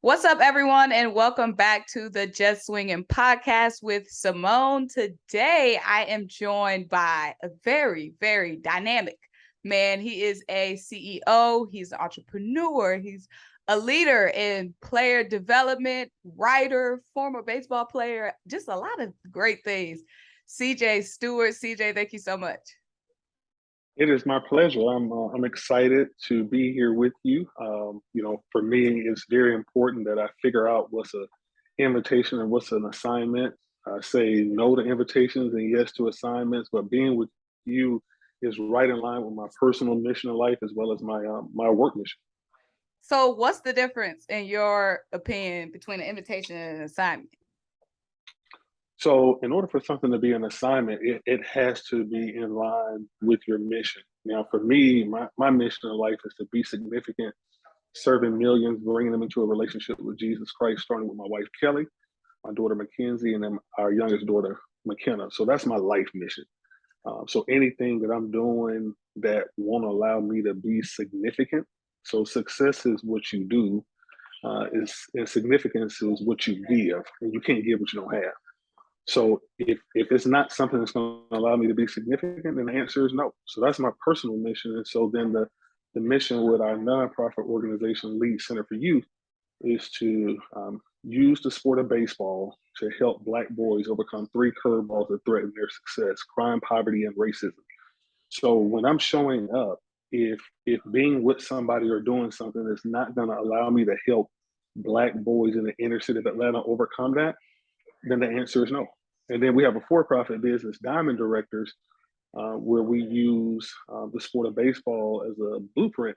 What's up, everyone, and welcome back to the Just Swingin podcast with Symone. Today, I am joined by a very, very dynamic man. He is a CEO, he's an entrepreneur, he's a leader in player development, writer, former baseball player, just a lot of great things. CJ Stewart. CJ, thank you so much. It is my pleasure. I'm excited to be here with you. For me, it's very important that I figure out what's an invitation and what's an assignment. I say no to invitations and yes to assignments, but being with you is right in line with my personal mission in life as well as my work mission. So what's the difference, in your opinion, between an invitation and an assignment? So, in order for something to be an assignment, it has to be in line with your mission. Now, for me, my mission in life is to be significant, serving millions, bringing them into a relationship with Jesus Christ, starting with my wife, Kelly, my daughter, Mackenzie, and then our youngest daughter, McKenna. So, that's my life mission. So, anything that I'm doing that won't allow me to be significant. So, success is what you do, and significance is what you give, and you can't give what you don't have. So if it's not something that's going to allow me to be significant, then the answer is no. So that's my personal mission. And so then the mission with our nonprofit organization, Lead Center for Youth, is to use the sport of baseball to help Black boys overcome three curveballs that threaten their success: crime, poverty, and racism. So when I'm showing up, if being with somebody or doing something is not going to allow me to help Black boys in the inner city of Atlanta overcome that, then the answer is no. And then we have a for-profit business, Diamond Directors, where we use the sport of baseball as a blueprint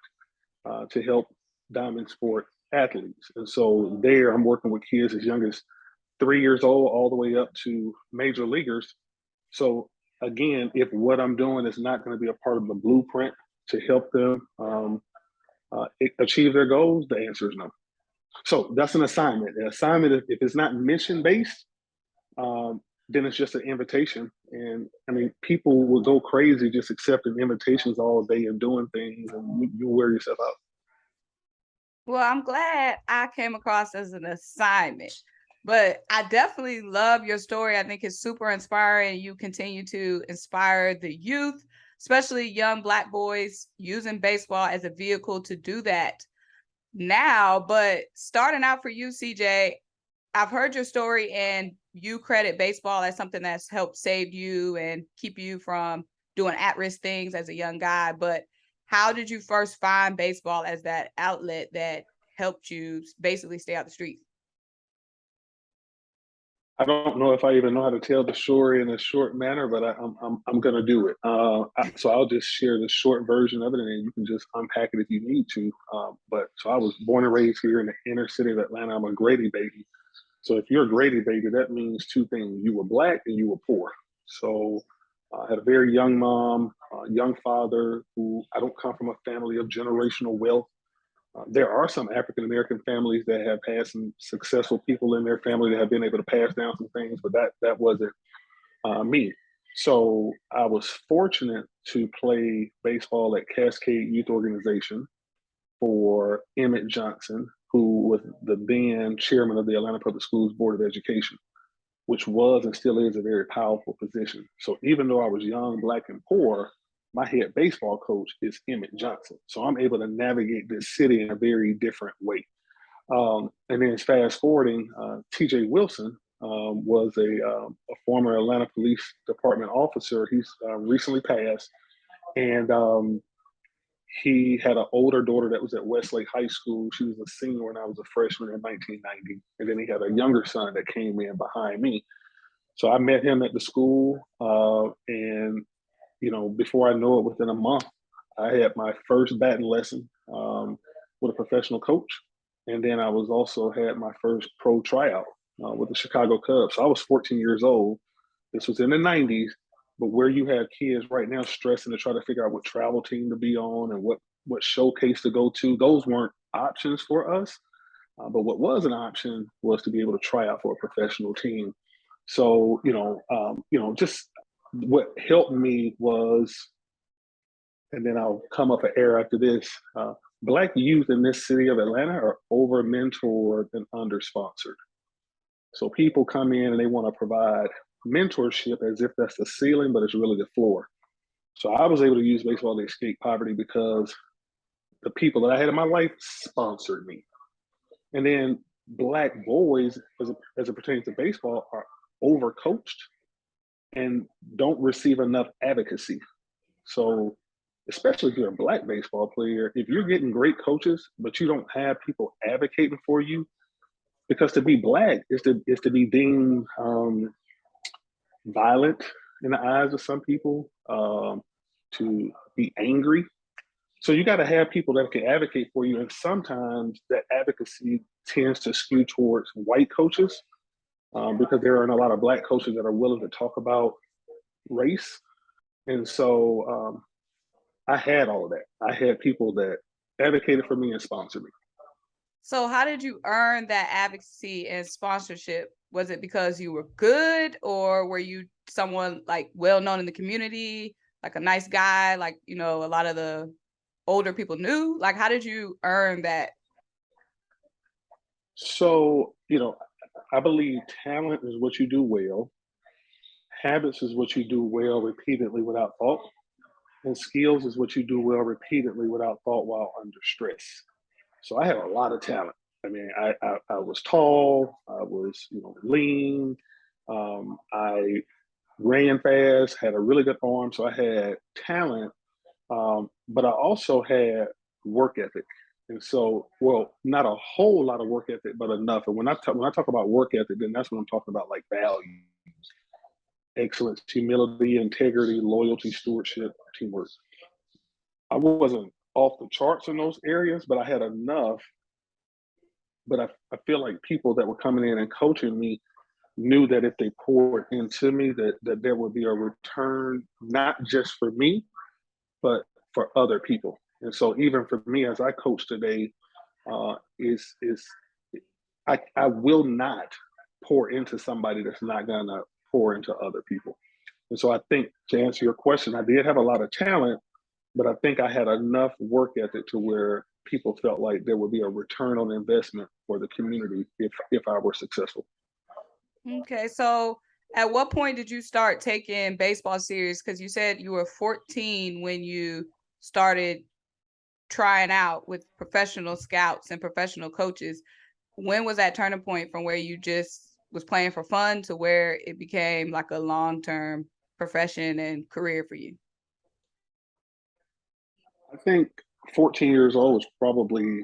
to help diamond sport athletes. And so there, I'm working with kids as young as 3 years old, all the way up to major leaguers. So again, if what I'm doing is not going to be a part of the blueprint to help them achieve their goals, the answer is no. So that's an assignment. The assignment, if it's not mission based, then it's just an invitation. And I mean, people will go crazy just accepting invitations all day and doing things, and you wear yourself out. Well, I'm glad I came across as an assignment, but I definitely love your story. I think it's super inspiring. You continue to inspire the youth, especially young Black boys, using baseball as a vehicle to do that now. But starting out for you, CJ, I've heard your story, and you credit baseball as something that's helped save you and keep you from doing at-risk things as a young guy. But how did you first find baseball as that outlet that helped you basically stay out the streets? I don't know if I even know how to tell the story in a short manner, but I'm gonna do it. So I'll just share the short version of it, and then you can just unpack it if you need to. But so I was born and raised here in the inner city of Atlanta. I'm a Grady baby. So if you're a Grady baby, that means two things: you were Black and you were poor. So I had a very young mom, young father, who I don't come from a family of generational wealth. There are some African American families that have had some successful people in their family that have been able to pass down some things, but that wasn't me. So I was fortunate to play baseball at Cascade Youth Organization for Emmett Johnson, who was the then chairman of the Atlanta Public Schools Board of Education, which was and still is a very powerful position. So even though I was young, Black, and poor, my head baseball coach is Emmett Johnson. So I'm able to navigate this city in a very different way. And then fast forwarding, TJ Wilson was a former Atlanta Police Department officer. He's recently passed. And he had an older daughter that was at Westlake High School. She was a senior when I was a freshman in 1990. And then he had a younger son that came in behind me. So I met him at the school, and before I know it, within a month, I had my first batting lesson with a professional coach, and then I was also had my first pro tryout with the Chicago Cubs. So I was 14 years old. This was in the 90s, but where you have kids right now stressing to try to figure out what travel team to be on and what showcase to go to, those weren't options for us. But what was an option was to be able to try out for a professional team. So, just what helped me was, and then I'll come up an air after this, Black youth in this city of Atlanta are over mentored and under sponsored. So people come in and they want to provide mentorship as if that's the ceiling, but it's really the floor. So I was able to use baseball to escape poverty because the people that I had in my life sponsored me. And then black boys, as it pertains to baseball, are overcoached and don't receive enough advocacy. So, especially if you're a black baseball player, if you're getting great coaches, but you don't have people advocating for you, because to be black is to be deemed violent in the eyes of some people, to be angry. So you got to have people that can advocate for you, and sometimes that advocacy tends to skew towards white coaches, because there aren't a lot of black coaches that are willing to talk about race. And so I had all of that. I had people that advocated for me and sponsored me. So how did you earn that advocacy and sponsorship? Was it because you were good, or were you someone like well known in the community, like a nice guy, like, you know, a lot of the older people knew? Like, how did you earn that? So, I believe talent is what you do well, habits is what you do well repeatedly without thought, and skills is what you do well repeatedly without thought while under stress. So I had a lot of talent. I mean, I was tall, I was lean, I ran fast, had a really good arm, so I had talent, but I also had work ethic. And so, well, not a whole lot of work ethic, but enough. And when I talk about work ethic, then that's what I'm talking about, like value, excellence, humility, integrity, loyalty, stewardship, teamwork. I wasn't off the charts in those areas, but I had enough. But I feel like people that were coming in and coaching me knew that if they poured into me, that there would be a return, not just for me, but for other people. And so even for me as I coach today, is I will not pour into somebody that's not gonna pour into other people. And so I think, to answer your question, I did have a lot of talent, but I think I had enough work ethic to where people felt like there would be a return on investment for the community if I were successful. Okay, so at what point did you start taking baseball serious? Because you said you were 14 when you started trying out with professional scouts and professional coaches. When was that turning point from where you just was playing for fun to where it became like a long-term profession and career for you? I think 14 years old was probably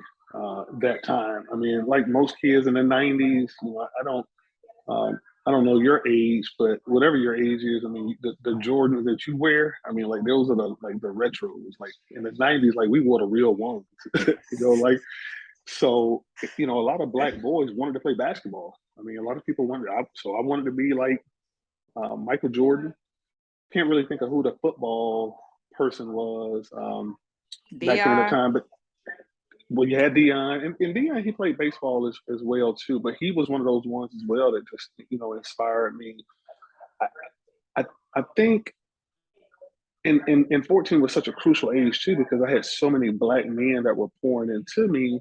that time. I mean, like most kids in the 90s, um, I don't know your age, but whatever your age is, I mean, the Jordans that you wear, I mean, like those are the retros. Like in the 90s, like we wore the real ones, like so. A lot of black boys wanted to play basketball. I mean, a lot of people wanted. So I wanted to be like Michael Jordan. Can't really think of who the football person was back during that Dion. time, but well, you had Dion, and Dion, he played baseball as well too, but he was one of those ones as well that just inspired me. I I, I think and 14 was such a crucial age too, because I had so many black men that were pouring into me.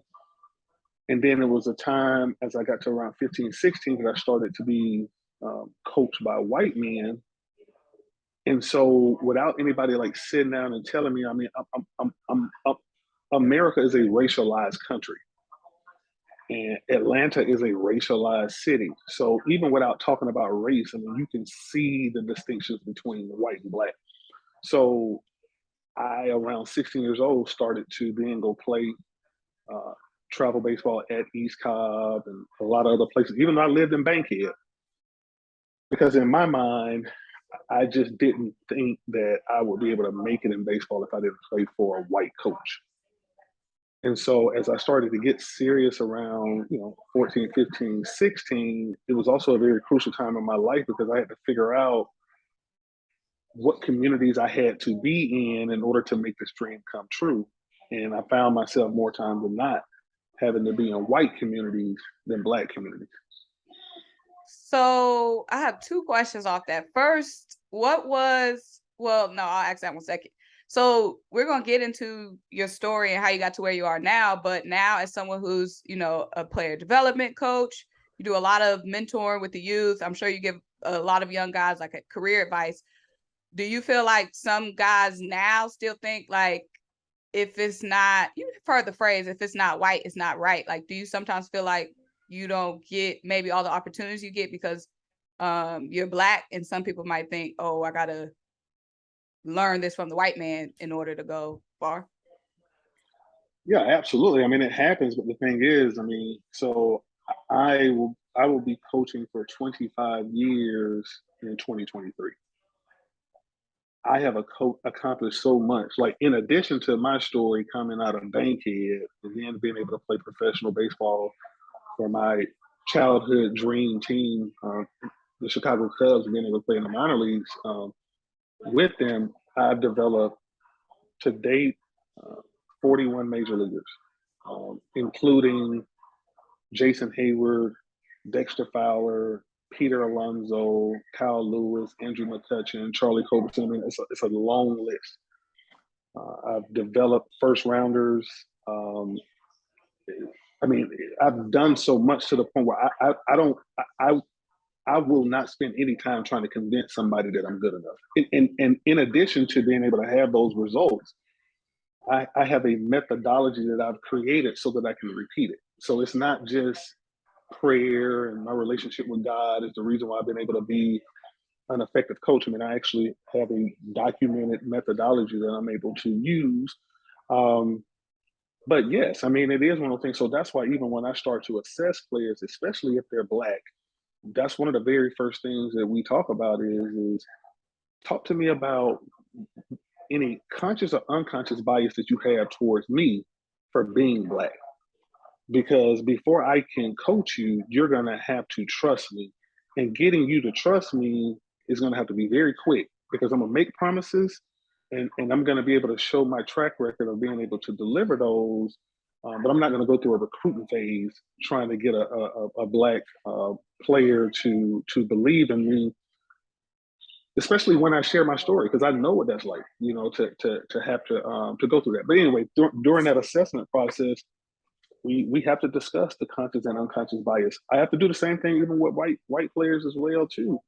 And then it was a time as I got to around 15, 16 that I started to be coached by white men. And so without anybody like sitting down and telling me, I mean, America is a racialized country. And Atlanta is a racialized city. So even without talking about race, I mean, you can see the distinctions between white and black. So I, around 16 years old, started to then go play uh, travel baseball at East Cobb and a lot of other places, even though I lived in Bankhead. Because in my mind, I just didn't think that I would be able to make it in baseball if I didn't play for a white coach. And so as I started to get serious around, 14, 15, 16, it was also a very crucial time in my life because I had to figure out what communities I had to be in order to make this dream come true. And I found myself more times than not having to be in white communities than black communities. So I have two questions off that. First, what was, well, no, I'll ask that one second. So we're gonna get into your story and how you got to where you are now. But now, as someone who's, a player development coach, you do a lot of mentoring with the youth. I'm sure you give a lot of young guys like a career advice. Do you feel like some guys now still think like if it's not, you've heard the phrase, if it's not white, it's not right? Like, do you sometimes feel like you don't get maybe all the opportunities you get because you're Black, and some people might think, oh, I gotta learn this from the white man in order to go far? Yeah, absolutely. I mean, it happens, but the thing is, I mean, so I will be coaching for 25 years in 2023. I have accomplished so much. Like in addition to my story coming out of Bankhead and then being able to play professional baseball for my childhood dream team, the Chicago Cubs, being able to play in the minor leagues with them, I've developed to date uh, 41 major leaguers, including Jason Hayward, Dexter Fowler, Peter Alonso, Kyle Lewis, Andrew McCutcheon, Charlie Culberson. I mean, it's a long list. I've developed first rounders. I mean, I've done so much to the point where I don't I will not spend any time trying to convince somebody that I'm good enough. And in addition to being able to have those results, I have a methodology that I've created so that I can repeat it. So it's not just prayer and my relationship with God is the reason why I've been able to be an effective coach. I mean, I actually have a documented methodology that I'm able to use. Um, but yes, I mean, it is one of the things. So that's why even when I start to assess players, especially if they're Black, that's one of the very first things that we talk about is talk to me about any conscious or unconscious bias that you have towards me for being Black. Because before I can coach you, you're going to have to trust me. And getting you to trust me is going to have to be very quick because I'm going to make promises and I'm going to be able to show my track record of being able to deliver those. But I'm not going to go through a recruiting phase trying to get a Black player to believe in me, especially when I share my story, because I know what that's like, to have to go through that. But anyway, during that assessment process, we have to discuss the conscious and unconscious bias. I have to do the same thing even with white players as well too.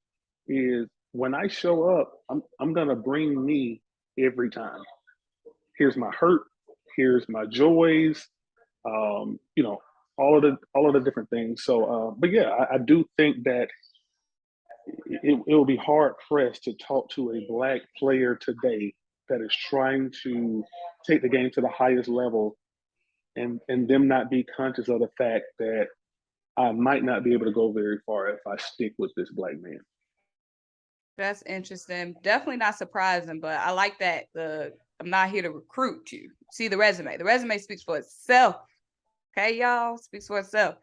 Is when I show up, I'm gonna bring me every time. Here's my hurt. Here's my joys. Um, you know, all of the different things. So, but yeah, I do think that it will be hard pressed to talk to a Black player today that is trying to take the game to the highest level and them not be conscious of the fact that I might not be able to go very far if I stick with this Black man. That's interesting. Definitely not surprising, but I like that I'm not here to recruit you. See the resume. The resume speaks for itself. Okay, y'all, speaks for itself.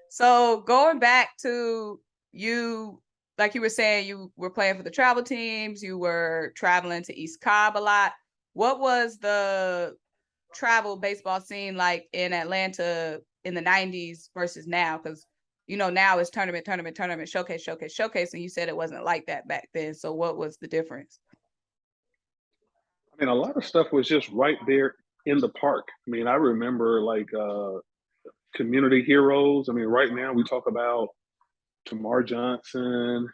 So going back to you, like you were saying, you were playing for the travel teams, you were traveling to East Cobb a lot. What was the travel baseball scene like in Atlanta in the 90s versus now? Because now it's tournament, tournament, tournament, showcase, showcase, showcase. And you said it wasn't like that back then. So what was the difference? I mean, a lot of stuff was just right there in the park. I mean, I remember like community heroes. I mean, right now we talk about Tamar Johnson.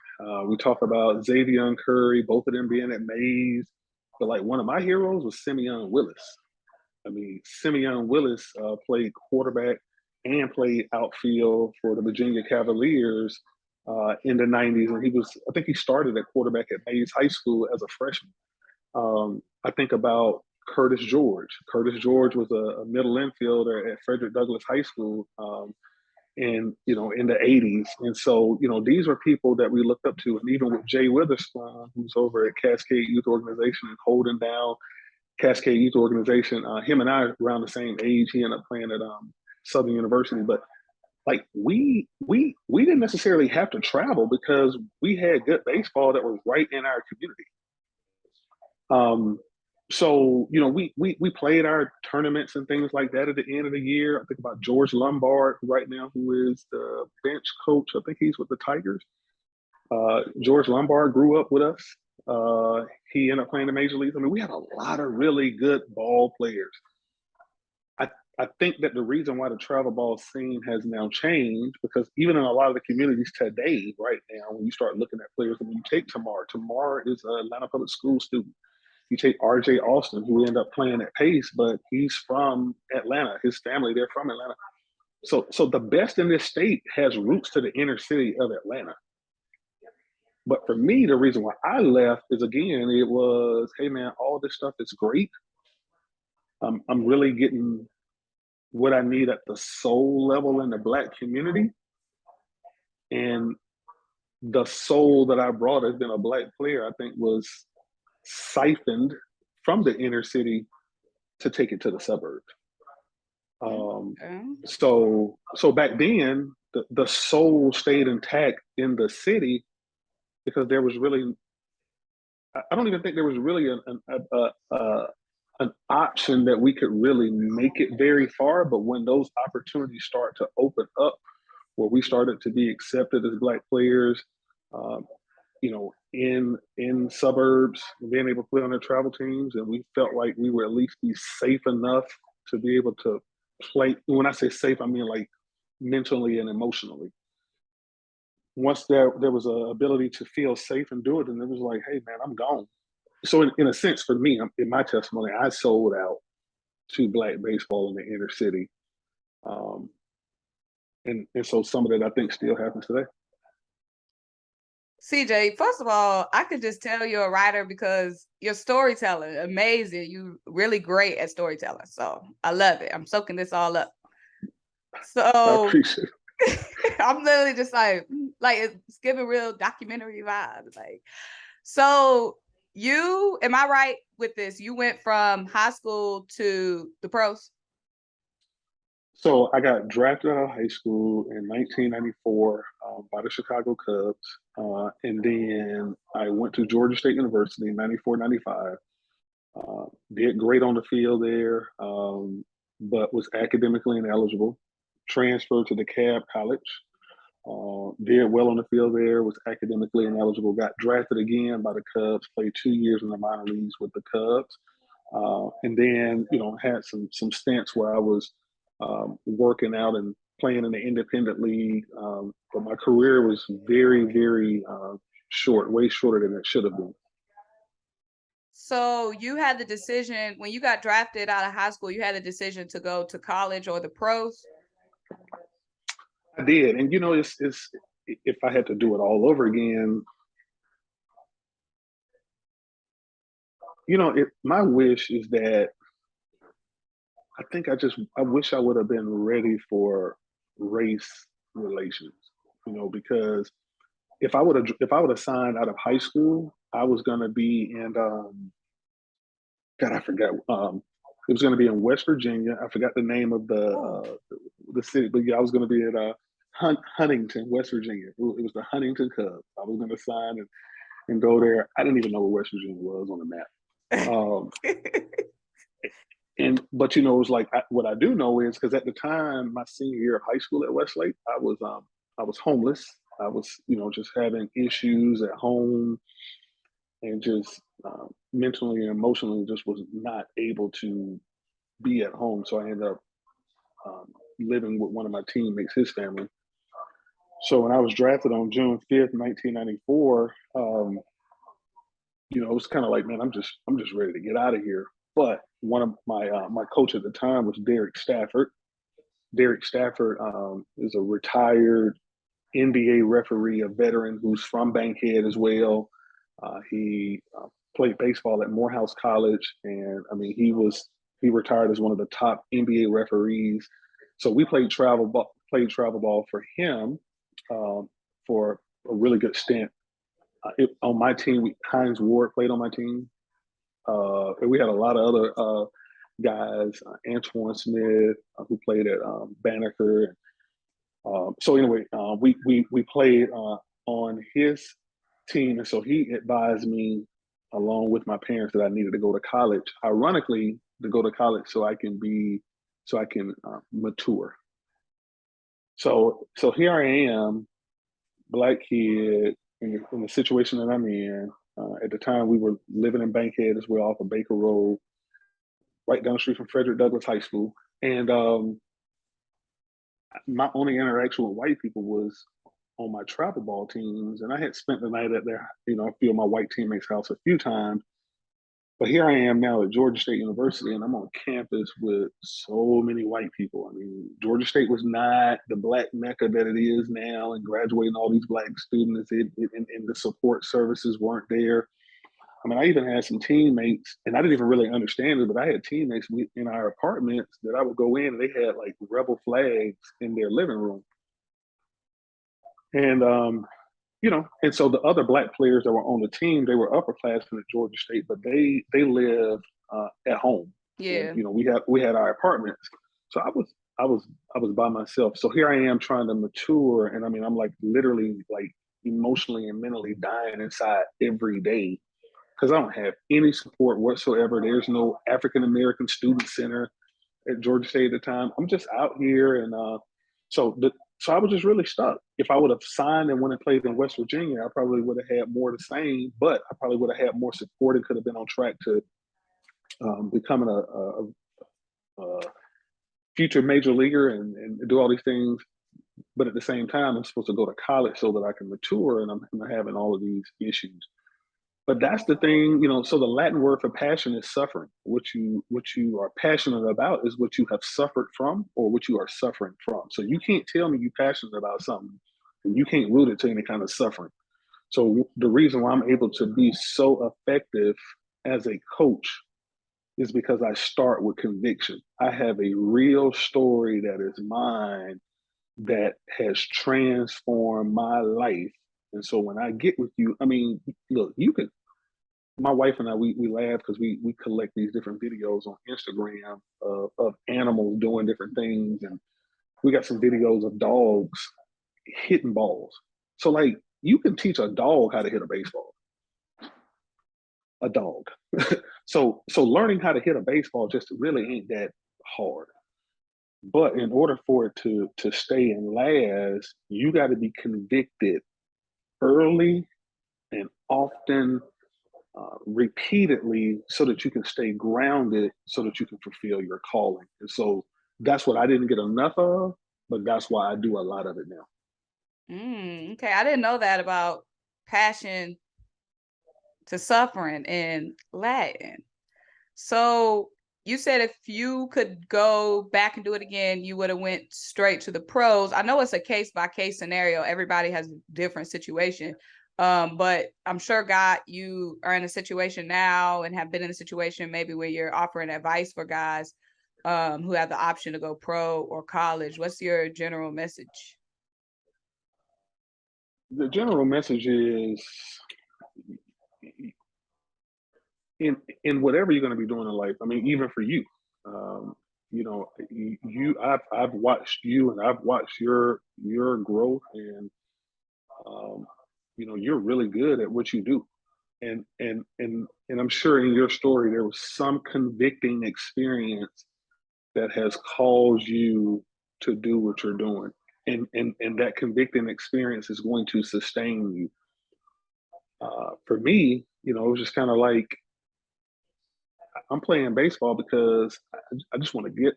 We talk about Xavier Curry, both of them being at Mays. But like one of my heroes was Simeon Willis. I mean, Simeon Willis played quarterback and played outfield for the Virginia Cavaliers in the 90s. And I think he started at quarterback at Mays High School as a freshman. I think about Curtis George. Curtis George was a middle infielder at Frederick Douglass High School in the 80s. And so, these are people that we looked up to. And even with Jay Witherspoon, who's over at Cascade Youth Organization and holding down Cascade Youth Organization. Him and I are around the same age. He ended up playing at Southern University, but like we didn't necessarily have to travel because we had good baseball that was right in our community. So we played our tournaments and things like that at the end of the year. I think about George Lombard right now, who is the bench coach. I think he's with the Tigers. George Lombard grew up with us. He ended up playing the major leagues. I mean, we had a lot of really good ball players. I, I think that the reason why the travel ball scene has now changed, because even in a lot of the communities today, right now, when you start looking at players, I mean, you take Tamar is an Atlanta Public School student. You take RJ Austin, who ended up playing at Pace, but he's from Atlanta. His family, they're from Atlanta. So the best in this state has roots to the inner city of Atlanta. But for me, the reason why I left is, again, it was, hey man, all this stuff is great. I'm really getting what I need at the soul level in the Black community, and the soul that I brought as being a Black player, I think, was siphoned from the inner city to take it to the suburbs. Okay. So back then, the soul stayed intact in the city because there was really, I don't even think there was really an option that we could really make it very far. But when those opportunities start to open up, where we started to be accepted as Black players, um, in suburbs, being able to play on their travel teams, and we felt like we were at least be safe enough to be able to play. When I say safe, I mean like mentally and emotionally. Once there was a ability to feel safe and do it, and it was like, hey man, I'm gone. So in a sense, for me, in my testimony, I sold out to Black baseball in the inner city, um, and so some of that I think still happens today. CJ, first of all, I could just tell you're a writer because your storytelling, amazing. You really great at storytelling. So I love it. I'm soaking this all up. I So appreciate it. I'm literally just like it's giving real documentary vibes. Like, so am I right with this? You went from high school to the pros? So I got drafted out of high school in 1994 by the Chicago Cubs. And then I went to Georgia State University in 94, 95. Did great on the field there, but was academically ineligible. Transferred to DeKalb College. Did well on the field there, was academically ineligible. Got drafted again by the Cubs, played 2 years in the minor leagues with the Cubs. And then, had some stints where I was working out and playing in the independent league. But my career was very, very short, way shorter than it should have been. So you had the decision when you got drafted out of high school, you had the decision to go to college or the pros? I did, and it's if I had to do it all over again, my wish is that I wish I would have been ready for race relations, because if I would have signed out of high school, I was gonna be in God, I forgot. It was gonna be in West Virginia. I forgot the name of the city, but yeah, I was gonna be at Huntington, West Virginia. It was the Huntington Cubs. I was gonna sign and go there. I didn't even know where West Virginia was on the map. But it was like, what I do know is, because at the time, my senior year of high school at Westlake, I was homeless. I was just having issues at home, and just mentally and emotionally just was not able to be at home. So I ended up living with one of my teammates, his family. So when I was drafted on June 5th, 1994, it was kind of like, man, I'm just ready to get out of here. But one of my coach at the time was Derek Stafford. Derek Stafford is a retired NBA referee, a veteran who's from Bankhead as well. He played baseball at Morehouse College, and I mean, he retired as one of the top NBA referees. So we played travel ball for him for a really good stint. On my team, Hines Ward played on my team. And we had a lot of other guys, Antoine Smith, who played at Banneker. So anyway, we played on his team, and so he advised me, along with my parents, that I needed to go to college. Ironically, to go to college so I can mature. So here I am, Black kid in the situation that I'm in. At the time, we were living in Bankhead as well, off of Baker Road, right down the street from Frederick Douglass High School. And my only interaction with white people was on my travel ball teams. And I had spent the night at their, a few of my white teammates' house a few times. But here I am now at Georgia State University, and I'm on campus with so many white people. I mean, Georgia State was not the black mecca that it is now, and graduating all these black students, and the support services weren't there. I mean, I even had some teammates, and I didn't even really understand it, but I had teammates in our apartments that I would go in, and they had like rebel flags in their living room. And and so the other black players that were on the team, they were upperclassmen at Georgia State, but they lived at home. And Yeah. we had our apartments. So I was by myself. So here I am trying to mature, and I mean I'm like literally like emotionally and mentally dying inside every day because I don't have any support whatsoever. There's no African American Student Center at Georgia State at the time. I'm just out here, and so the so I was just really stuck. If I would have signed and went and played in West Virginia, I probably would have had more the same, but I probably would have had more support and could have been on track to becoming a future major leaguer and do all these things. But at the same time, I'm supposed to go to college so that I can mature, and I'm having all of these issues. But that's the thing, so the Latin word for passion is suffering. What you are passionate about is what you have suffered from or what you are suffering from. So you can't tell me you're passionate about something and you can't root it to any kind of suffering. So the reason why I'm able to be so effective as a coach is because I start with conviction. I have a real story that is mine that has transformed my life. And so when I get with you, I mean, look, you could. My wife and I, we laugh because we collect these different videos on Instagram of animals doing different things, and we got some videos of dogs hitting balls. So like, you can teach a dog how to hit a baseball. A dog. So learning how to hit a baseball just really ain't that hard. But in order for it to stay and last, you got to be convicted early and often, repeatedly, so that you can stay grounded, so that you can fulfill your calling. And so that's what I didn't get enough of, but that's why I do a lot of it now. Okay, I didn't know that about passion to suffering in Latin. So you said if you could go back and do it again, you would have went straight to the pros. I know it's a case by case scenario. Everybody has a different situation. But I'm sure, God, you are in a situation now and have been in a situation maybe where you're offering advice for guys who have the option to go pro or college. What's your general message? The general message is, in whatever you're going to be doing in life. I mean, even for you, I've watched you, and I've watched your growth, and you're really good at what you do. And I'm sure in your story there was some convicting experience that has caused you to do what you're doing. And that convicting experience is going to sustain you. For me, it was just kind of like, I'm playing baseball because I just want to get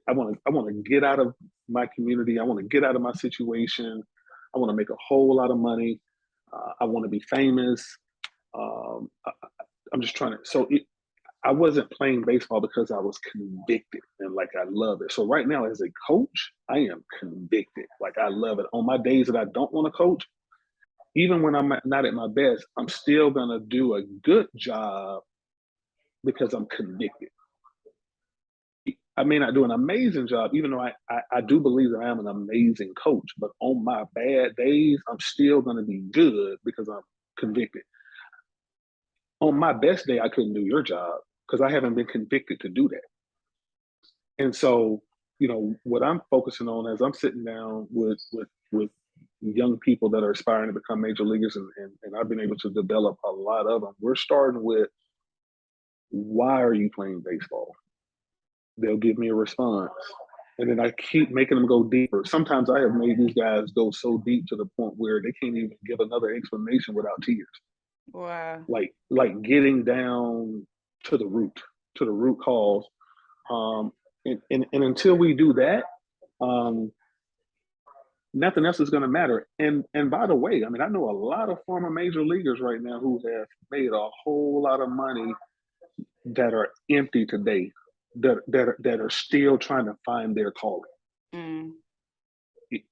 out of my community. I want to get out of my situation. I want to make a whole lot of money. I want to be famous. I, am just trying to. I wasn't playing baseball because I was convicted and like I love it. So right now, as a coach, I am convicted. Like I love it. On my days that I don't want to coach, even when I'm not at my best, I'm still gonna do a good job because I'm convicted. I may not do an amazing job, even though I do believe that I am an amazing coach. But on my bad days, I'm still going to be good because I'm convicted. On my best day, I couldn't do your job because I haven't been convicted to do that. And so, what I'm focusing on as I'm sitting down with young people that are aspiring to become major leaguers, and I've been able to develop a lot of them. We're starting with, why are you playing baseball? They'll give me a response. And then I keep making them go deeper. Sometimes I have made these guys go so deep to the point where they can't even give another explanation without tears. Wow. like getting down to the root cause. Um, and until we do that, um, nothing else is going to matter. And by the way, I mean, I know a lot of former major leaguers right now who have made a whole lot of money that are empty today, that are still trying to find their calling. Mm.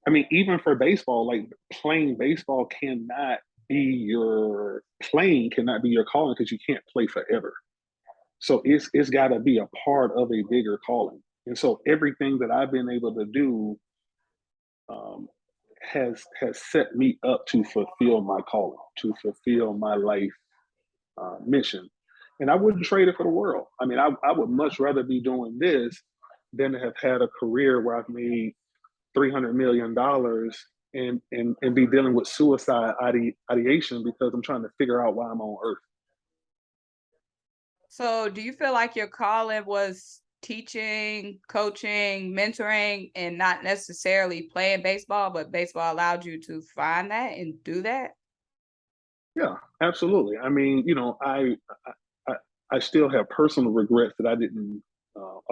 I mean, even for baseball, like playing baseball cannot be your calling because you can't play forever. So it's got to be a part of a bigger calling. And so everything that I've been able to do um, has set me up to fulfill my calling, to fulfill my life mission. And I wouldn't trade it for the world. I mean, I would much rather be doing this than to have had a career where I've made $300 million and be dealing with suicide ideation because I'm trying to figure out why I'm on earth. So do you feel like your calling was teaching, coaching, mentoring, and not necessarily playing baseball, but baseball allowed you to find that and do that? Yeah, absolutely. I mean, I, I still have personal regrets that I didn't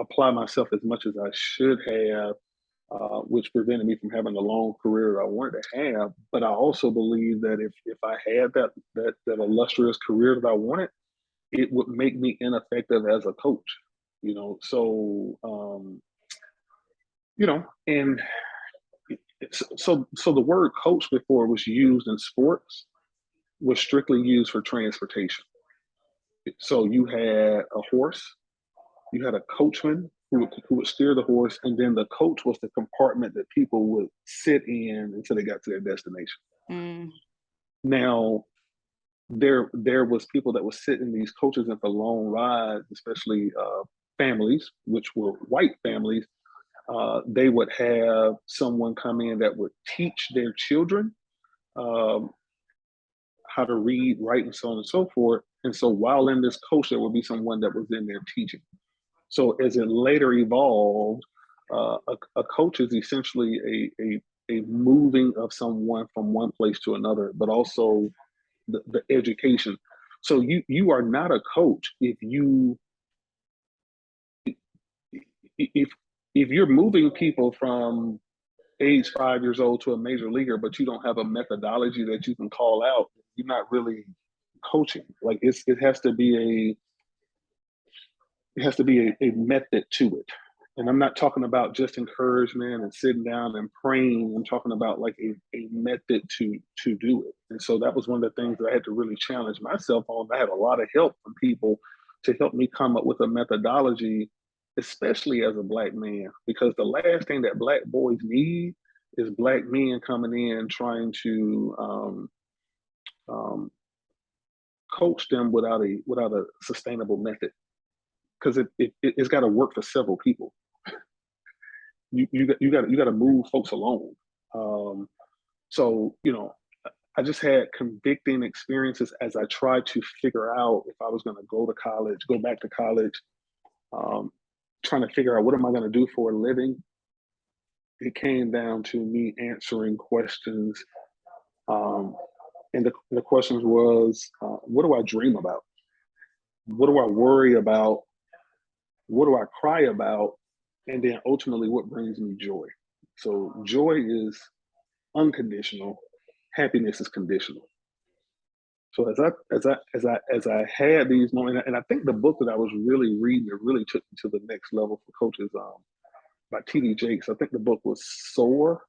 apply myself as much as I should have, which prevented me from having the long career I wanted to have. But I also believe that if I had that illustrious career that I wanted, it would make me ineffective as a coach. And so the word coach before was used in sports was strictly used for transportation. So you had a horse, you had a coachman who would steer the horse, and then the coach was the compartment that people would sit in until they got to their destination. Mm. Now, there was people that would sit in these coaches in for long rides, especially families, which were white families. They would have someone come in that would teach their children um, how to read, write, and so on and so forth. And so while in this coach, there would be someone that was in there teaching. So as it later evolved, a coach is essentially a moving of someone from one place to another, but also the education. So you are not a coach if if you're moving people from age 5 years old to a major leaguer, but you don't have a methodology that you can call out. You're not really coaching. Like it has to be a method to it. And I'm not talking about just encouragement and sitting down and praying. I'm talking about like a method to do it. And so that was one of the things that I had to really challenge myself on. I had a lot of help from people to help me come up with a methodology, especially as a black man, because the last thing that black boys need is black men coming in trying to um, coach them without a sustainable method because it's got to work for several people. You got to move folks along. Um, so I just had convicting experiences as I tried to figure out if I was going to go back to college, um, trying to figure out what am I going to do for a living. It came down to me answering questions, um, and the questions was, what do I dream about? What do I worry about? What do I cry about? And then ultimately, what brings me joy? So joy is unconditional. Happiness is conditional. So as I had these moments, and I think the book that I was really reading, it really took me to the next level for coaches. By T.D. Jakes. I think the book was Soar,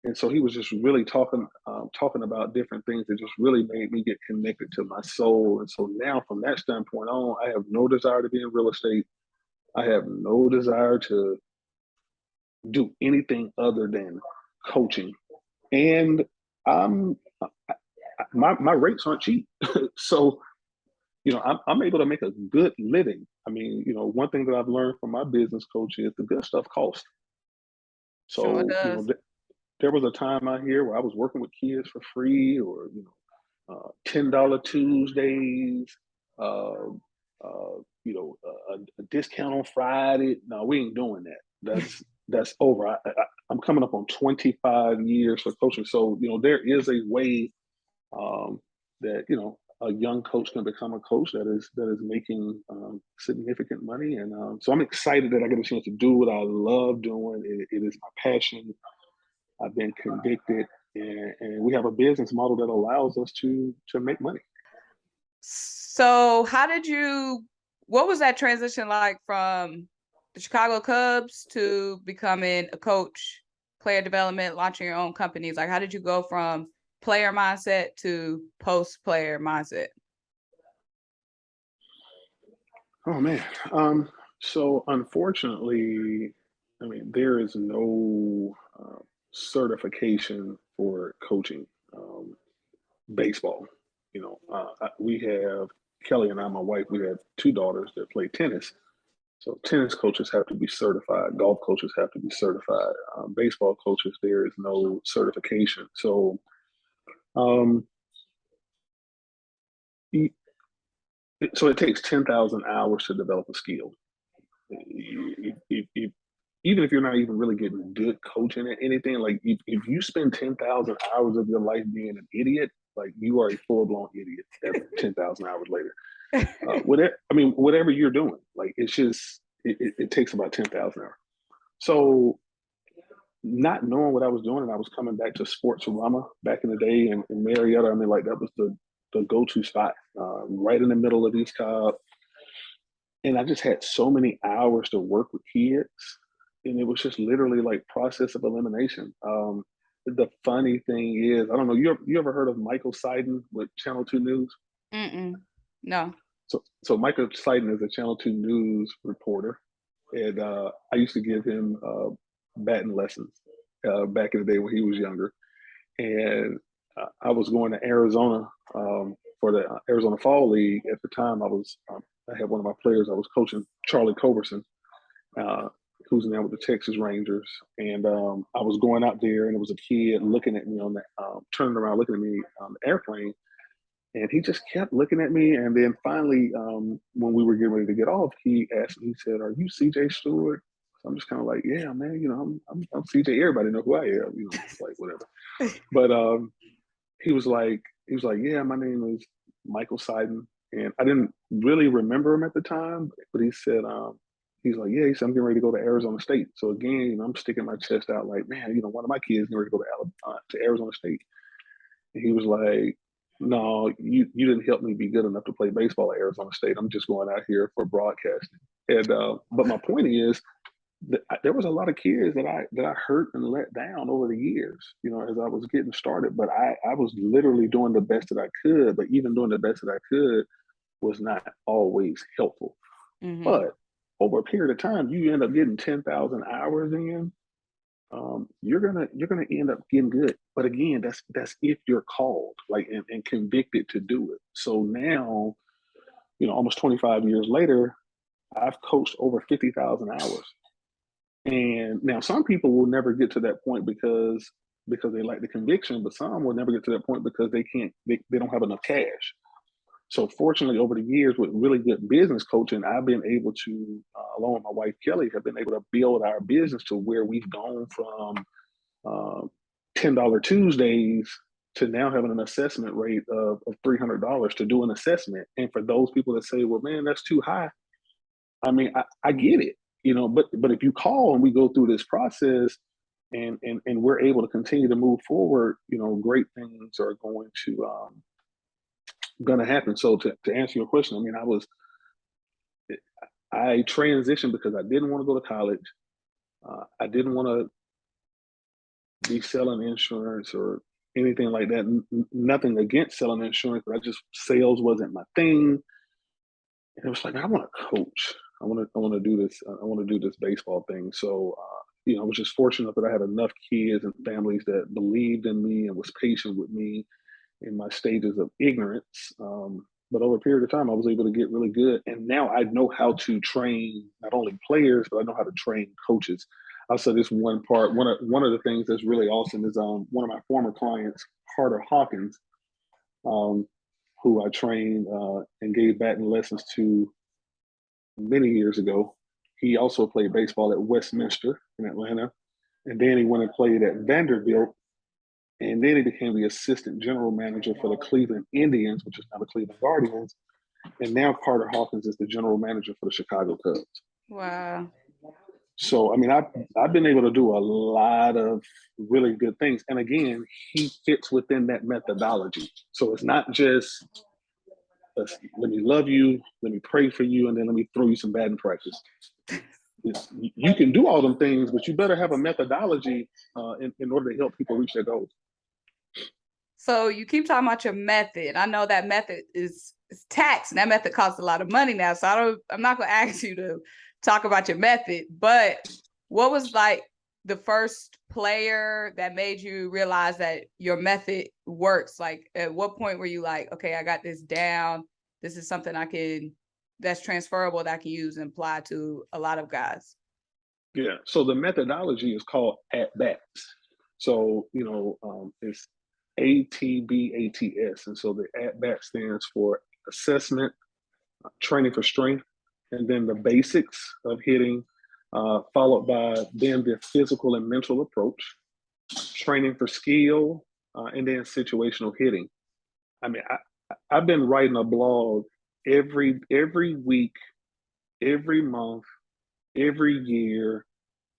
and so he was just really talking about different things that just really made me get connected to my soul. And so now, from that standpoint on, I have no desire to be in real estate. I have no desire to do anything other than coaching, and I'm my rates aren't cheap. So I'm able to make a good living. I mean, one thing that I've learned from my business coach is the good stuff costs. Sure So does. there was a time out here where I was working with kids for free, or $10 Tuesdays, uh, a discount on Friday. No, we ain't doing that. That's over. I'm coming up on 25 years for coaching, so there is a way that a young coach can become a coach that is making significant money. And so I'm excited that I get a chance to do what I love doing. It is my passion. I've been convicted, and we have a business model that allows us to make money. So what was that transition like from the Chicago Cubs to becoming a coach, player development, launching your own companies? Like, how did you go from player mindset to post-player mindset? Oh man. So unfortunately, I mean, there is no certification for coaching baseball. We have Kelly and I, my wife, we have two daughters that play tennis. So tennis coaches have to be certified. Golf coaches have to be certified. Baseball coaches, there is no certification. So um, e- so it takes 10,000 hours to develop a skill. If, even if you're not even really getting good coaching at anything, like if you spend 10,000 hours of your life being an idiot, like you are a full blown idiot at 10,000 hours later. Whatever you're doing, like it's just, it takes about 10,000 hours. So not knowing what I was doing, and I was coming back to Sports Rama back in the day in Marietta. I mean, like that was the go-to spot, right in the middle of East Cobb. And I just had so many hours to work with kids, and it was just literally like process of elimination. The funny thing is, I don't know, you ever heard of Michael Seiden with Channel 2 News? No. So Michael Seiden is a Channel 2 News reporter, and I used to give him batting lessons back in the day when he was younger. And I was going to Arizona for the Arizona Fall League. At the time, I had one of my players. I was coaching Charlie Culberson, uh, who's now with the Texas Rangers, and I was going out there, and it was a kid looking at me on the turning around, looking at me on the airplane, and he just kept looking at me. And then finally, when we were getting ready to get off, he asked me, he said, "Are you CJ Stewart?" So I'm just kind of like, "Yeah, man. I'm CJ. Everybody know who I am. Like whatever." But he was like, "Yeah, my name is Michael Seiden," and I didn't really remember him at the time. But he said, he's like, "Yeah," he said, "I'm getting ready to go to Arizona State." So again, I'm sticking my chest out, like, man, one of my kids getting ready to go to Arizona State. And he was like, "No, you didn't help me be good enough to play baseball at Arizona State. I'm just going out here for broadcasting." And but my point is, there was a lot of kids that I hurt and let down over the years, as I was getting started. But I was literally doing the best that I could. But even doing the best that I could was not always helpful. Mm-hmm. But over a period of time, you end up getting 10,000 hours in. You're gonna end up getting good. But again, that's if you're called, like, and convicted to do it. So now, almost 25 years later, I've coached over 50,000 hours. And now some people will never get to that point because they like the conviction, but some will never get to that point because they don't have enough cash. So fortunately, over the years, with really good business coaching, I've been able to, along with my wife Kelly, have been able to build our business to where we've gone from uh, $10 Tuesdays to now having an assessment rate of $300 to do an assessment. And for those people that say, "Well, man, that's too high," I mean, I get it, but if you call and we go through this process, and we're able to continue to move forward, great things are going to happen. So to answer your question, I mean, I transitioned because I didn't want to go to college. I didn't want to be selling insurance or anything like that. Nothing against selling insurance, but sales wasn't my thing. And it was like, I want to coach. I want to do this. I want to do this baseball thing. So, I was just fortunate that I had enough kids and families that believed in me and was patient with me in my stages of ignorance. But over a period of time, I was able to get really good. And now I know how to train not only players, but I know how to train coaches. I'll say this one part. One of the things that's really awesome is one of my former clients, Carter Hawkins, um, who I trained and gave batting lessons to many years ago. He also played baseball at Westminster in Atlanta, and then he went and played at Vanderbilt And then he became the assistant general manager for the Cleveland Indians, which is now the Cleveland Guardians. And now Carter Hawkins is the general manager for the Chicago Cubs. Wow. So, I mean, I've been able to do a lot of really good things. And again, he fits within that methodology. So it's not just, let me love you, let me pray for you, and then let me throw you some batting practice. You can do all them things, but you better have a methodology in order to help people reach their goals. So you keep talking about your method. I know that method is taxed, and that method costs a lot of money now. So I'm not going to ask you to talk about your method, but what was like the first player that made you realize that your method works? Like, at what point were you like, okay, I got this down. This is something that's transferable that I can use and apply to a lot of guys? Yeah. So the methodology is called at bats. So, it's ATBATS. And so the at bat stands for assessment, training for strength, and then the basics of hitting, followed by then the physical and mental approach, training for skill, and then situational hitting. I mean, I've been writing a blog every week, every month, every year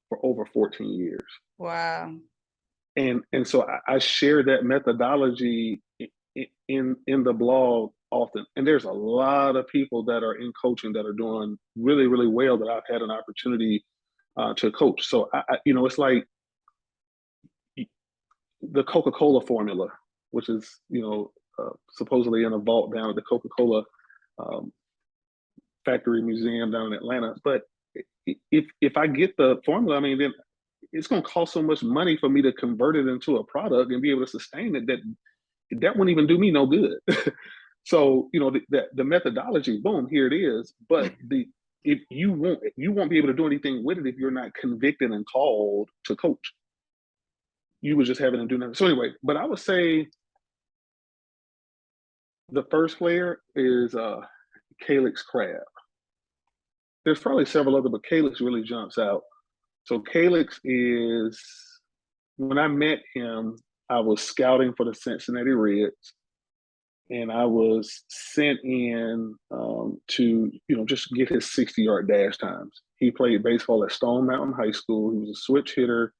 for over 14 years. Wow. And so I share that methodology in the blog often. And there's a lot of people that are in coaching that are doing really, really well that I've had an opportunity to coach. So it's like the Coca-Cola formula, which is supposedly in a vault down at the Coca-Cola factory museum down in Atlanta. But if I get the formula, I mean, then it's going to cost so much money for me to convert it into a product and be able to sustain it that wouldn't even do me no good. So the methodology, boom, here it is. But if you won't be able to do anything with it if you're not convicted and called to coach. You was just having to do nothing. So anyway, but I would say the first player is Calyx Crab. There's probably several other, but Calyx really jumps out. So Calyx is, when I met him, I was scouting for the Cincinnati Reds, and I was sent in to just get his 60-yard dash times. He played baseball at Stone Mountain High School. He was a switch hitter,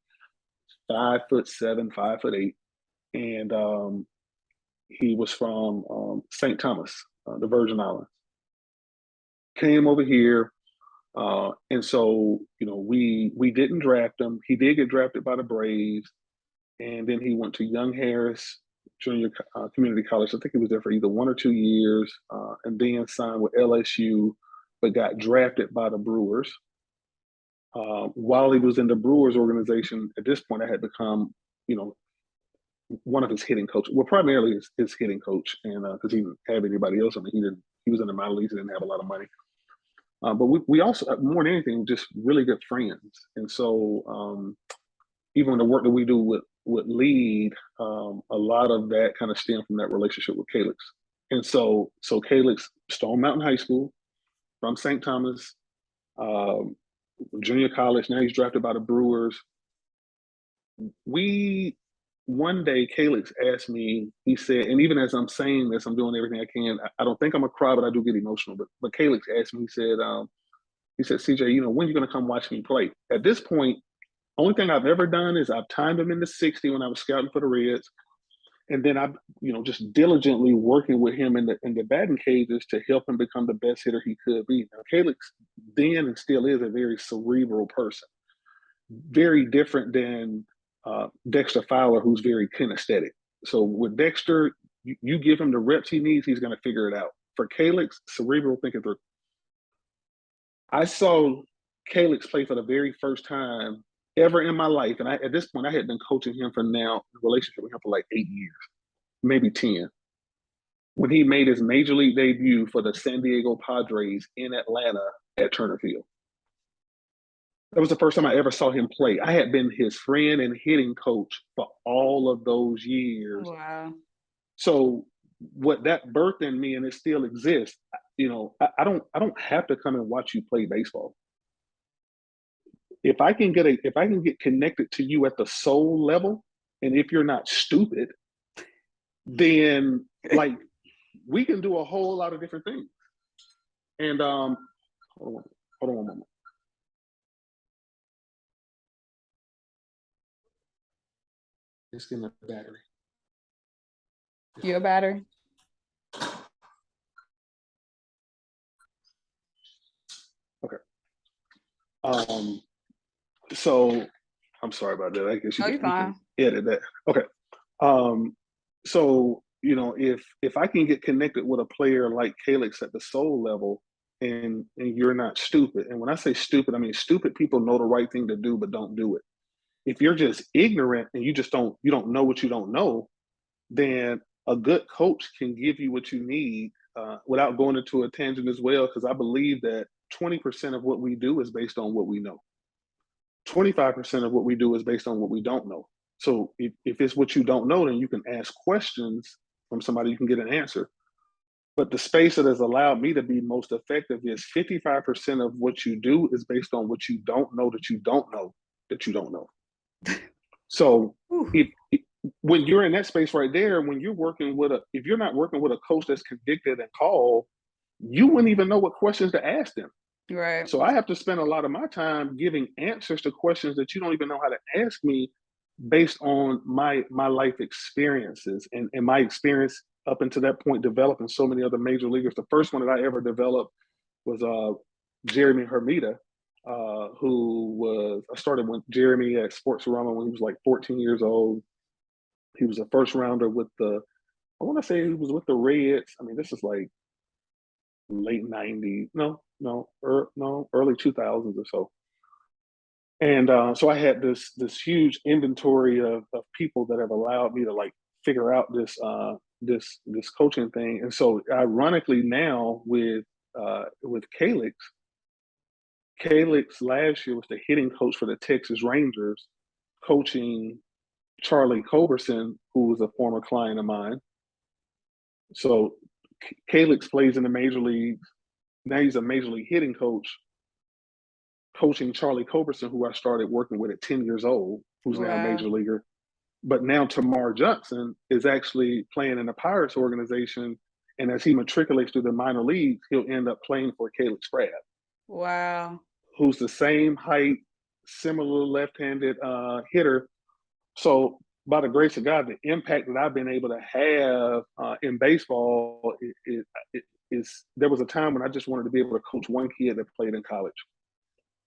5'7", 5'8", and he was from St. Thomas, the Virgin Islands. Came over here. And so, we didn't draft him. He did get drafted by the Braves, and then he went to Young Harris Junior Community College. I think he was there for either 1 or 2 years, and then signed with LSU, but got drafted by the Brewers. While he was in the Brewers organization, at this point, I had become, one of his hitting coaches. Well, primarily his hitting coach, and because he didn't have anybody else. I mean, he was in the minor leagues. He didn't have a lot of money. But we also, more than anything, just really good friends. And so even the work that we do with Lead, a lot of that kind of stemmed from that relationship with Calyx. And so Calyx, Stone Mountain High School, from St. Thomas, junior college. Now he's drafted by the Brewers. One day, Calyx asked me, he said, and even as I'm saying this, I'm doing everything I can. I don't think I'm a cry, but I do get emotional. But Calyx asked me, he said, CJ, when are you going to come watch me play? At this point, only thing I've ever done is I've timed him in the 60 when I was scouting for the Reds. And then I've, just diligently working with him in the batting cages to help him become the best hitter he could be. Now, Calyx then and still is a very cerebral person, very different than Dexter Fowler, who's very kinesthetic. So with Dexter, you give him the reps he needs, he's going to figure it out. For Calyx, cerebral thinking through. I saw Calyx play for the very first time ever in my life. And at this point, I had been coaching him for now, relationship with him for like 8 years, maybe 10. When he made his major league debut for the San Diego Padres in Atlanta at Turner Field. That was the first time I ever saw him play. I had been his friend and hitting coach for all of those years. Wow. So what that birthed in me, and it still exists, I don't have to come and watch you play baseball. If I can get connected to you at the soul level, And if you're not stupid, then like we can do a whole lot of different things. And hold on one moment. It's getting a battery. Your battery? Okay. So I'm sorry about that. I guess you can edit that. Okay. So if I can get connected with a player like Calix at the soul level, and you're not stupid, and when I say stupid, I mean stupid people know the right thing to do but don't do it. If you're just ignorant and you don't know what you don't know, then a good coach can give you what you need without going into a tangent as well, because I believe that 20% of what we do is based on what we know. 25% of what we do is based on what we don't know. So if it's what you don't know, then you can ask questions from somebody, you can get an answer. But the space that has allowed me to be most effective is 55% of what you do is based on what you don't know that you don't know that you don't know. So when you're in that space right there, when you're working with if you're not working with a coach that's convicted and called, you wouldn't even know what questions to ask them. Right. So I have to spend a lot of my time giving answers to questions that you don't even know how to ask me based on my life experiences and my experience up until that point developing so many other major leaguers. The first one that I ever developed was Jeremy Hermida, I started with Jeremy at Sportsorama when he was like 14 years old. He was a first rounder with I want to say he was with the Reds. I mean, this is like late 90s, early 2000s or so. And so I had this huge inventory of people that have allowed me to like figure out this coaching thing. And so ironically now with Calix last year was the hitting coach for the Texas Rangers, coaching Charlie Culberson, who was a former client of mine. So Calix plays in the major leagues. Now he's a major league hitting coach, coaching Charlie Culberson, who I started working with at 10 years old, who's now a major leaguer. But now Tamar Johnson is actually playing in the Pirates organization. And as he matriculates through the minor leagues, he'll end up playing for Calix Crab. Wow. Who's the same height, similar left-handed hitter. So by the grace of God, the impact that I've been able to have in baseball is there was a time when I just wanted to be able to coach one kid that played in college.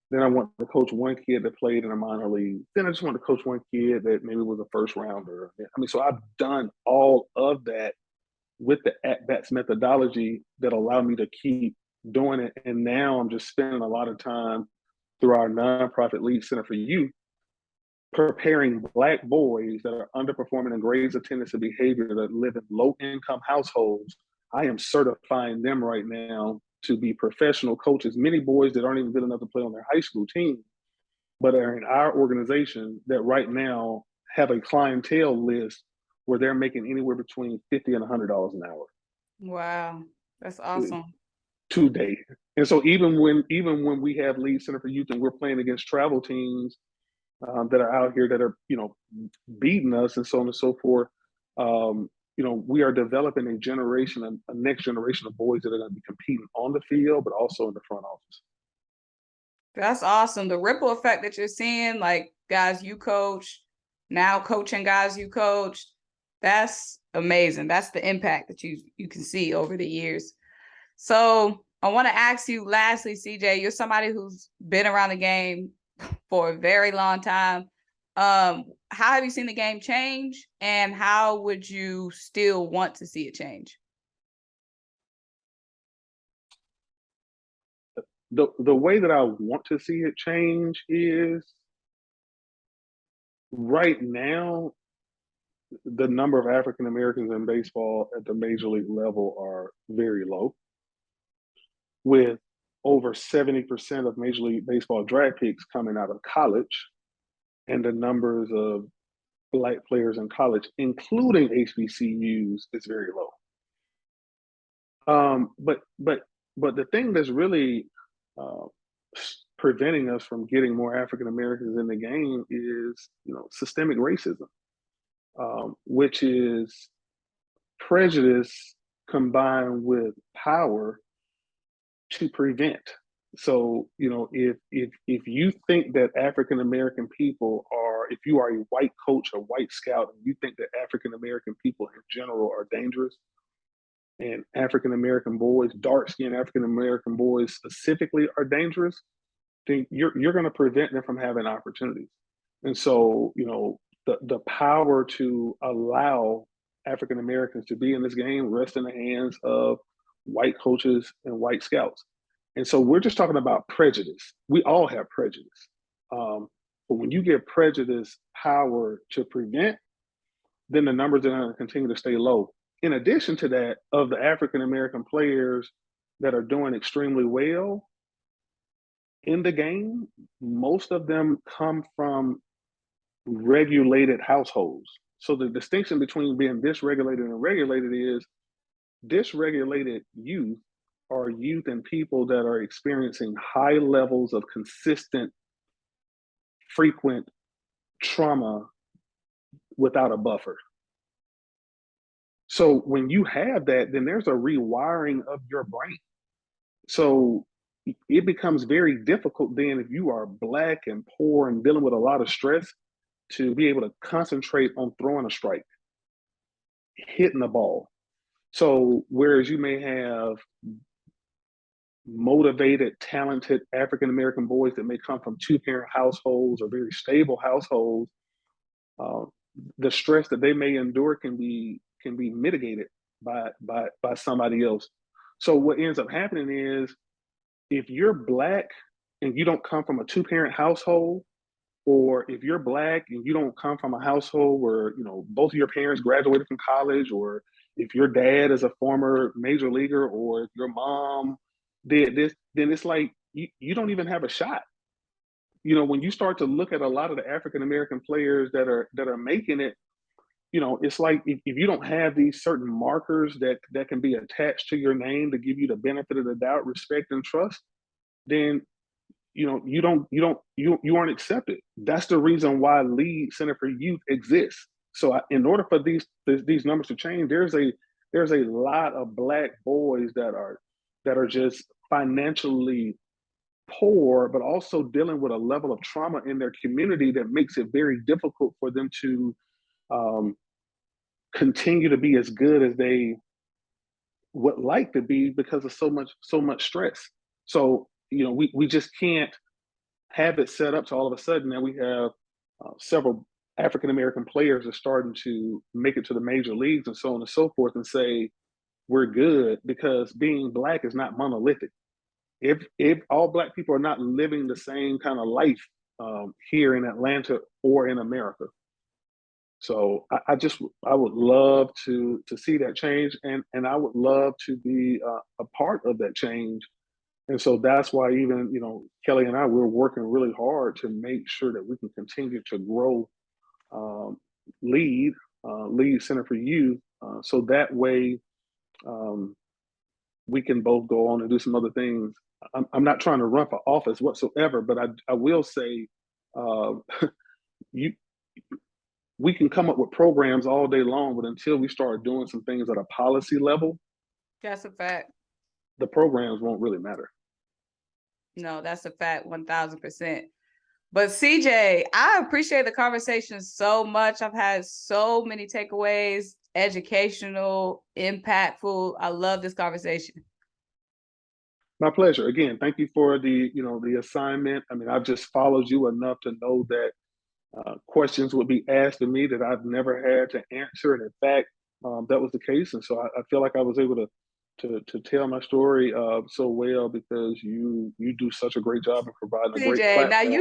Then I wanted to coach one kid that played in a minor league. Then I just wanted to coach one kid that maybe was a first rounder. I mean, so I've done all of that with the at-bats methodology that allowed me to keep doing it. And now I'm just spending a lot of time through our nonprofit Lead Center for Youth preparing Black boys that are underperforming in grades, attendance, and behavior that live in low-income households. I am certifying them right now to be professional coaches. Many boys that aren't even good enough to play on their high school team, but are in our organization that right now have a clientele list where they're making anywhere between $50 and $100 an hour. Wow, that's awesome. Today. And so even when we have Lead Center for Youth and we're playing against travel teams that are out here that are beating us and so on and so forth, we are developing a next generation of boys that are going to be competing on the field, but also in the front office. That's awesome. The ripple effect that you're seeing, like guys you coach, now coaching guys you coach, that's amazing. That's the impact that you can see over the years. So I want to ask you lastly, CJ, you're somebody who's been around the game for a very long time. How have you seen the game change, and how would you still want to see it change? The way that I want to see it change is right now, the number of African Americans in baseball at the major league level are very low, with over 70% of Major League Baseball draft picks coming out of college, and the numbers of Black players in college, including HBCUs, is very low. But the thing that's really preventing us from getting more African Americans in the game is, systemic racism. which is prejudice combined with power to prevent. So, if you think that African American people are, if you are a white coach or white scout, and you think that African American people in general are dangerous, and African American boys, dark skinned African American boys specifically, are dangerous, then you're going to prevent them from having opportunities. And so, the power to allow African Americans to be in this game rests in the hands of white coaches and white scouts. And so we're just talking about prejudice. We all have prejudice. But when you give prejudice power to prevent, then the numbers are going to continue to stay low. In addition to that, of the African American players that are doing extremely well in the game, most of them come from regulated households. So the distinction between being dysregulated and regulated is dysregulated youth are youth and people that are experiencing high levels of consistent, frequent trauma without a buffer. So when you have that, then there's a rewiring of your brain. So it becomes very difficult then, if you are Black and poor and dealing with a lot of stress, to be able to concentrate on throwing a strike, hitting the ball. So whereas you may have motivated, talented African American boys that may come from two-parent households or very stable households, uh, the stress that they may endure can be mitigated by somebody else. So what ends up happening is, if you're Black and you don't come from a two-parent household, or if you're Black and you don't come from a household where both of your parents graduated from college, or if your dad is a former major leaguer, or if your mom did this, then it's like you don't even have a shot. When you start to look at a lot of the African American players that are making it, it's like, if you don't have these certain markers that can be attached to your name to give you the benefit of the doubt, respect, and trust, then you aren't accepted. That's the reason why Lead Center for Youth exists. So in order for these numbers to change, there's a lot of Black boys that are just financially poor, but also dealing with a level of trauma in their community that makes it very difficult for them to um, continue to be as good as they would like to be, because of so much stress. So we just can't have it set up to all of a sudden that we have several African American players are starting to make it to the major leagues and so on and so forth, and say we're good, because being Black is not monolithic. If all Black people are not living the same kind of life here in Atlanta or in America. So I would love to see that change, and I would love to be a part of that change. And so that's why, even Kelly and I, we're working really hard to make sure that we can continue to grow um, Lead Center for Youth, so that way um, we can both go on and do some other things. I'm not trying to run for office whatsoever, but I will say, uh, you we can come up with programs all day long, but until we start doing some things at a policy level, That's a fact. the programs won't really matter. No, that's a fact, 1000%. But CJ, I appreciate the conversation so much. I've had so many takeaways, educational, impactful. I love this conversation. My pleasure. Again, thank you for the assignment. I mean, I've just followed you enough to know that questions would be asked of me that I've never had to answer, and in fact, that was the case. And so I feel like I was able to tell my story so well, because you do such a great job of providing a great CJ, now platform.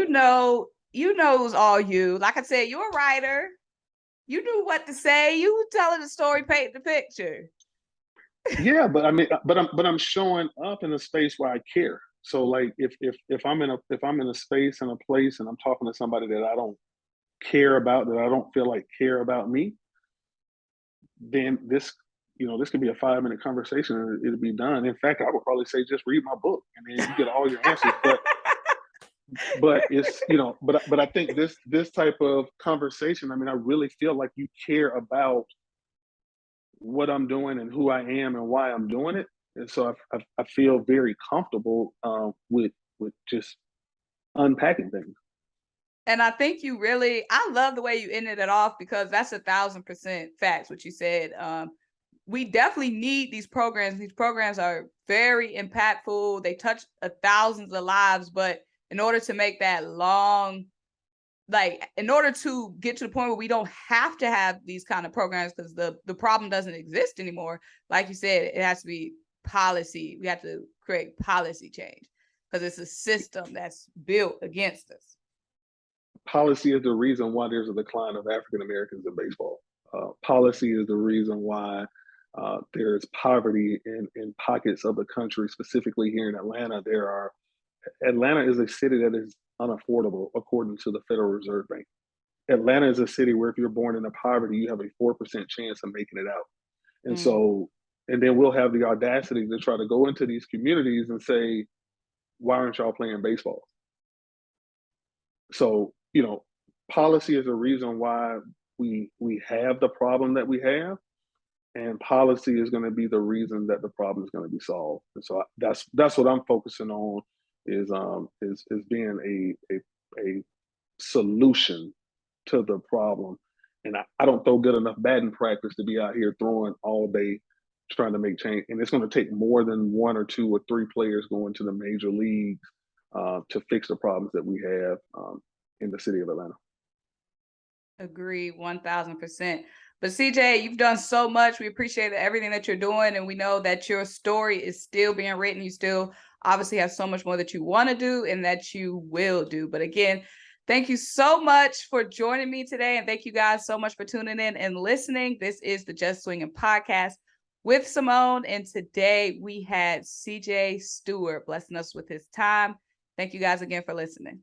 you know it was all you. Like I said, you're a writer. You knew what to say. You were telling the story, paint the picture. Yeah, but I mean, but I'm showing up in a space where I care. So like, if I'm in a space and a place and I'm talking to somebody that I don't care about, that I don't feel like care about me, then this could be a 5-minute conversation and it'll be done. In fact, I would probably say just read my book and then you get all your answers. but it's, you know, but I think this type of conversation, I mean, I really feel like you care about what I'm doing and who I am and why I'm doing it. And so I feel very comfortable with just unpacking things. And I think you really, I love the way you ended it off because that's 1,000% facts, what you said. We definitely need these programs. These programs are very impactful. They touch thousands of lives, but in order to make that long, like in order to get to the point where we don't have to have these kind of programs because the problem doesn't exist anymore, like you said, it has to be policy. We have to create policy change because it's a system that's built against us. Policy is the reason why there's a decline of African Americans in baseball. Policy is the reason why there's poverty in pockets of the country, specifically here in Atlanta. Atlanta is a city that is unaffordable according to the Federal Reserve Bank. Atlanta is a city where if you're born into poverty, you have a 4% chance of making it out. And so, and then we'll have the audacity to try to go into these communities and say, why aren't y'all playing baseball? So, you know, policy is the reason why we have the problem that we have, and policy is going to be the reason that the problem is going to be solved. And so that's what I'm focusing on is being a solution to the problem. And I don't throw good enough batting practice to be out here throwing all day trying to make change. And it's going to take more than one or two or three players going to the major leagues to fix the problems that we have in the city of Atlanta. Agree 1,000%. But CJ, you've done so much. We appreciate everything that you're doing. And we know that your story is still being written. You still obviously have so much more that you want to do and that you will do. But again, thank you so much for joining me today. And thank you guys so much for tuning in and listening. This is the Just Swingin podcast with Symone. And today we had CJ Stewart blessing us with his time. Thank you guys again for listening.